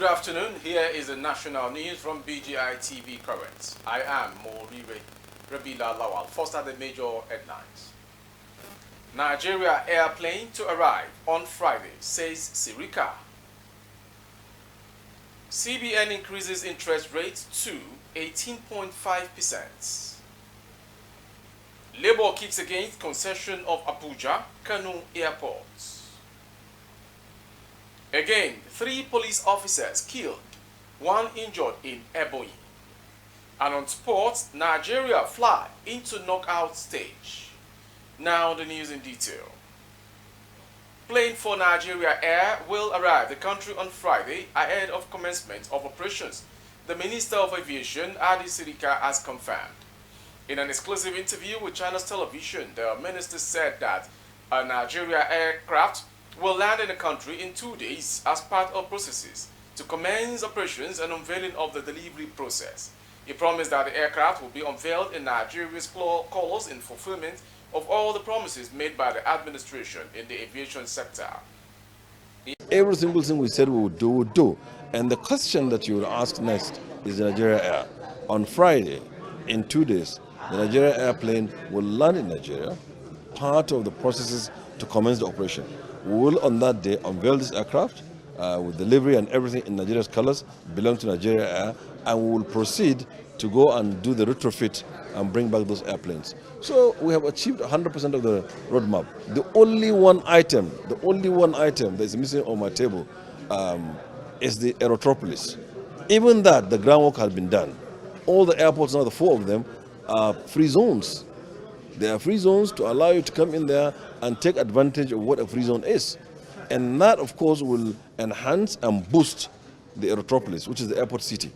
afternoon. Here is the national news from BGI TV Currents. I am Morire Rabila Lawal. First are the major headlines. Nigeria airplane to arrive on Friday, says Sirika. CBN increases interest rate to 18.5%. Labour kicks against concession of Abuja, Kanu airports. Again, 3 police officers killed, 1 injured in Ebonyi. And on sports, Nigeria fly into knockout stage. Now the news in detail. Plane for Nigeria Air will arrive the country on Friday ahead of commencement of operations. The Minister of Aviation, Adi Sirika, has confirmed. In an exclusive interview with China's television, the minister said that a Nigeria aircraft will land in the country in 2 days as part of processes to commence operations and unveiling of the delivery process. He promised that the aircraft will be unveiled in Nigeria's colors in fulfillment of all the promises made by the administration in the aviation sector. Every single thing we said we would do, we would do. And the question that you will ask next is Nigeria Air. On Friday, in 2 days, the Nigeria airplane will land in Nigeria, part of the processes to commence the operation. We will on that day unveil this aircraft with delivery and everything in Nigeria's colors, belong to Nigeria Air, and we will proceed to go and do the retrofit and bring back those airplanes. So we have achieved 100% of the roadmap. The only one item that is missing on my table is the Aerotropolis. Even that, the groundwork has been done. All the airports now, the 4 of them, are free zones. They are free zones to allow you to come in there and take advantage of what a free zone is. And that, of course, will enhance and boost the Aerotropolis, which is the airport city.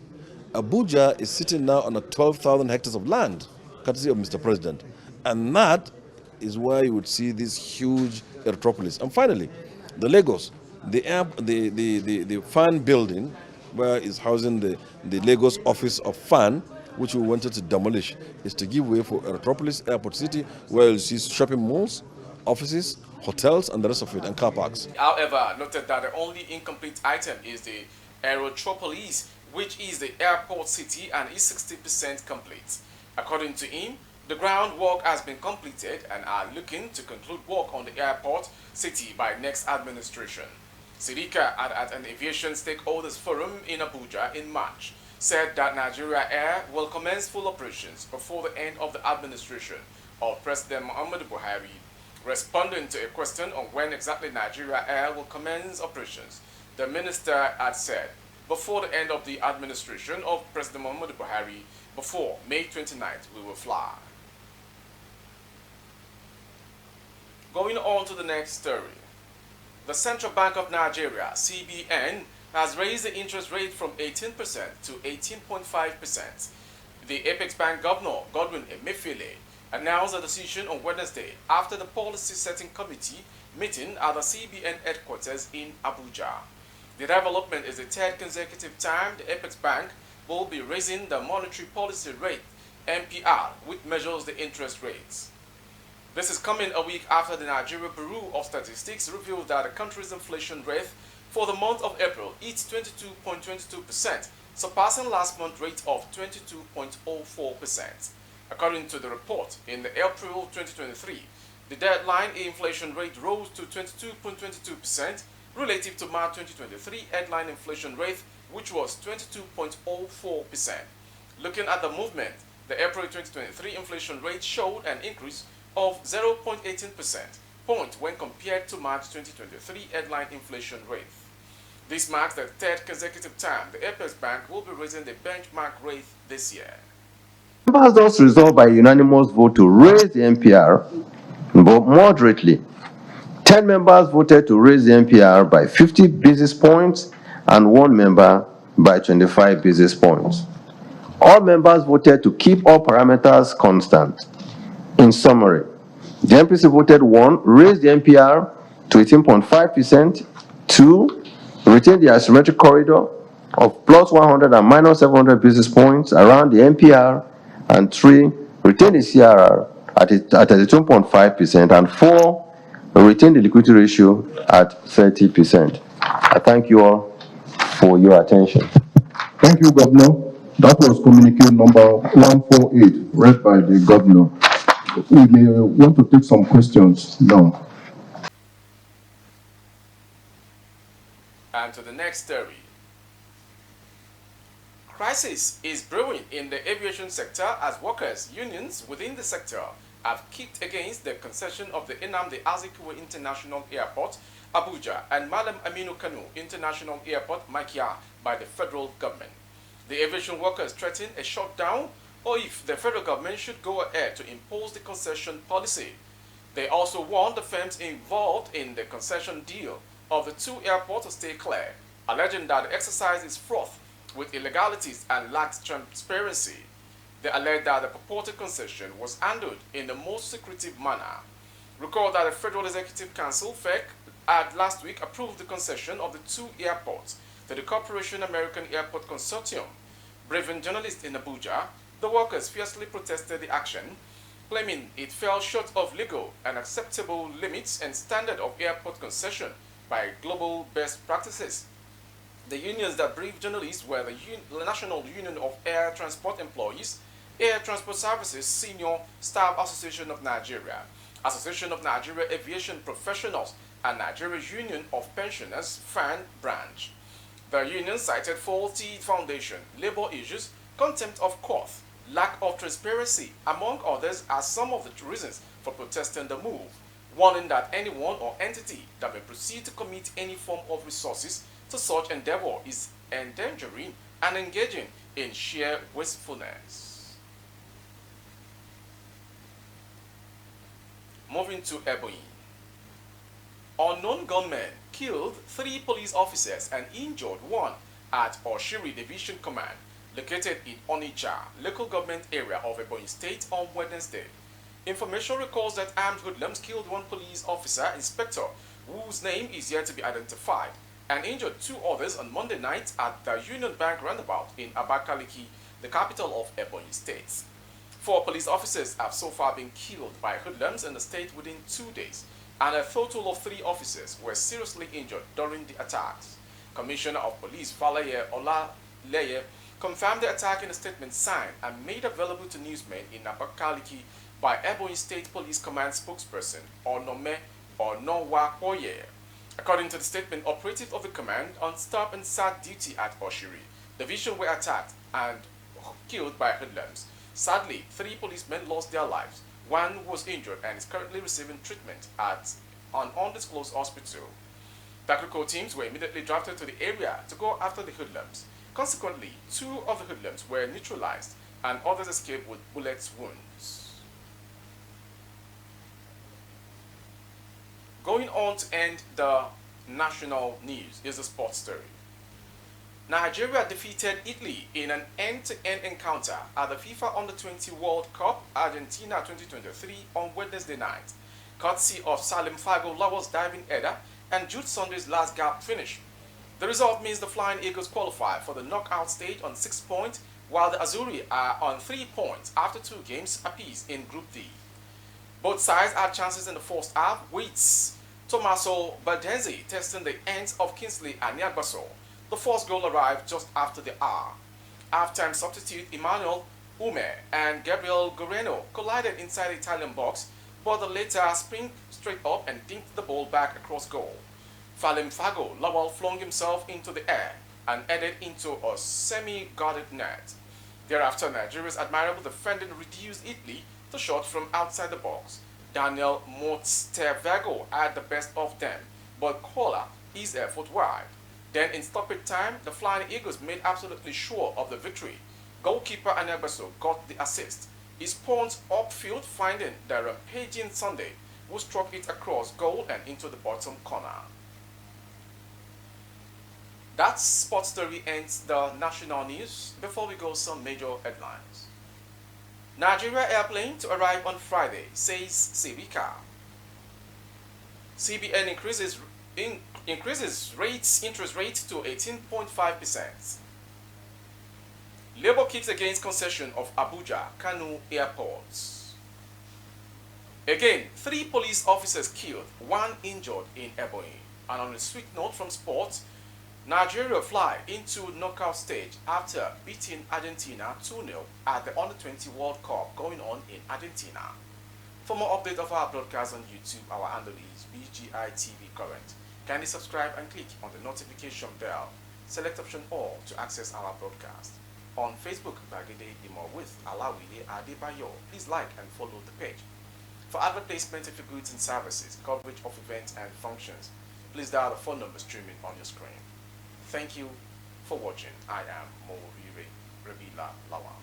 Abuja is sitting now on 12,000 hectares of land, courtesy of Mr. President. And that is where you would see this huge Aerotropolis. And finally, the Lagos, the FAN building, where is housing the Lagos office of FAN, which we wanted to demolish, is to give way for Aerotropolis Airport City, where you see shopping malls, offices, hotels, and the rest of it, and car parks. However, noted that the only incomplete item is the Aerotropolis, which is the airport city and is 60% complete. According to him, the groundwork has been completed and are looking to conclude work on the airport city by next administration. Sirika at an aviation stakeholders forum in Abuja in March said that Nigeria Air will commence full operations before the end of the administration of President Muhammadu Buhari. Responding to a question on when exactly Nigeria Air will commence operations, the minister had said, before the end of the administration of President Muhammadu Buhari, before May 29th, we will fly. Going on to the next story. The Central Bank of Nigeria, CBN, has raised the interest rate from 18% to 18.5%. The Apex Bank Governor, Godwin Emefiele, announced a decision on Wednesday after the Policy Setting Committee meeting at the CBN headquarters in Abuja. The development is the 3rd consecutive time the Apex Bank will be raising the monetary policy rate, MPR, which measures the interest rates. This is coming a week after the Nigeria Bureau of Statistics revealed that the country's inflation rate for the month of April hit 22.22%, surpassing last month's rate of 22.04%. According to the report, in the April 2023, the deadline inflation rate rose to 22.22% relative to March 2023 headline inflation rate, which was 22.04%. Looking at the movement, the April 2023 inflation rate showed an increase of 0.18% point when compared to March 2023 headline inflation rate. This marks the 3rd consecutive time the Apex Bank will be raising the benchmark rate this year. Members thus resolved by unanimous vote to raise the MPR, but moderately. 10 members voted to raise the MPR by 50 basis points and 1 member by 25 basis points. All members voted to keep all parameters constant. In summary, the MPC voted 1, raise the MPR to 18.5%, 2, retain the asymmetric corridor of plus 100 and minus 700 basis points around the MPR, and 3, retain the CRR at 32.5%, and 4, retain the liquidity ratio at 30%. I thank you all. for your attention. Thank you, Governor. That was communique number 148, read by the Governor. We may want to take some questions now. And to the next story. Crisis is brewing in the aviation sector as workers' unions within the sector have kicked against the concession of the Nnamdi Azikiwe International Airport, Abuja, and Malam Aminu Kano International Airport, Makia, by the federal government. The aviation workers threaten a shutdown or if the federal government should go ahead to impose the concession policy. They also warned the firms involved in the concession deal of the two airports to stay clear, alleging that the exercise is fraught with illegalities and lacks transparency. They allege that the purported concession was handled in the most secretive manner. Recall that the Federal Executive Council, FEC, had last week approved the concession of the two airports to the Corporation American Airport Consortium. Briefing journalists in Abuja, the workers fiercely protested the action, claiming it fell short of legal and acceptable limits and standard of airport concession by global best practices. The unions that briefed journalists were the National Union of Air Transport Employees, Air Transport Services Senior Staff Association of Nigeria, Association of Nigeria Aviation Professionals, and Nigeria Union of Pensioners FAN branch. The union cited faulty foundation, labor issues, contempt of court, lack of transparency, among others, as some of the reasons for protesting the move, warning that anyone or entity that may proceed to commit any form of resources to such endeavor is endangering and engaging in sheer wastefulness. Moving to Ebonyi. Unknown gunmen killed 3 police officers and injured 1 at Oshiri Division Command, located in Onitsha, local government area of Ebonyi State on Wednesday. Information recalls that armed hoodlums killed 1 police officer inspector, whose name is yet to be identified, and injured 2 others on Monday night at the Union Bank roundabout in Abakaliki, the capital of Ebonyi State. 4 police officers have so far been killed by hoodlums in the state within 2 days, and a total of 3 officers were seriously injured during the attacks. Commissioner of Police Falaye Olaleye confirmed the attack in a statement signed and made available to newsmen in Abakaliki by Ebonyi State Police Command spokesperson Onome Onowa Koye. According to the statement, operatives of the command on stop and start duty at Oshiri Division were attacked and killed by hoodlums. Sadly, 3 policemen lost their lives. 1 was injured and is currently receiving treatment at an undisclosed hospital. Technical teams were immediately drafted to the area to go after the hoodlums. Consequently, 2 of the hoodlums were neutralized and others escaped with bullet wounds. Going on to end the national news is a sports story. Nigeria defeated Italy in an end-to-end encounter at the FIFA Under-20 World Cup Argentina 2023 on Wednesday night, courtesy of Salim Fago Lawal's diving header and Jude Sunday's last gap finish. The result means the Flying Eagles qualify for the knockout stage on 6 points, while the Azzurri are on 3 points after 2 games apiece in Group D. Both sides had chances in the first half, with Tommaso Baldenzi testing the ends of Kingsley Aniagbaso. The first goal arrived just after the hour. Half-time substitute Emmanuel Ume and Gabriel Guerrero collided inside the Italian box, but the latter sprang straight up and dinked the ball back across goal. Salim Fago Lawal flung himself into the air and headed into a semi-guarded net. Thereafter, Nigeria's admirable defending reduced Italy to shots from outside the box. Daniel Montestevago had the best of them, but Kola is a foot wide. Then in stoppage time, the Flying Eagles made absolutely sure of the victory. Goalkeeper Aniagbaso got the assist. He spun upfield, finding the rampaging Sunday, who struck it across goal and into the bottom corner. That sports story ends the national news. Before we go, some major headlines. Nigeria airplane to arrive on Friday, says Sibika. CBN increases interest rate to 18.5%. Labour kicks against concession of Abuja, Kano airports. Again, 3 police officers killed, 1 injured in Ebonyi. And on a sweet note from sports, Nigeria fly into knockout stage after beating Argentina 2-0 at the Under-20 World Cup going on in Argentina. For more updates of our broadcast on YouTube, our handle is BGI TV Current. Kindly subscribe and click on the notification bell. Select option All to access our broadcast. On Facebook, Bagede Imo with Alawide Adebayo. Please like and follow the page. For advertisement of your goods and services, coverage of events and functions, please dial the phone number streaming on your screen. Thank you for watching. I am Morire Rabila Lawal.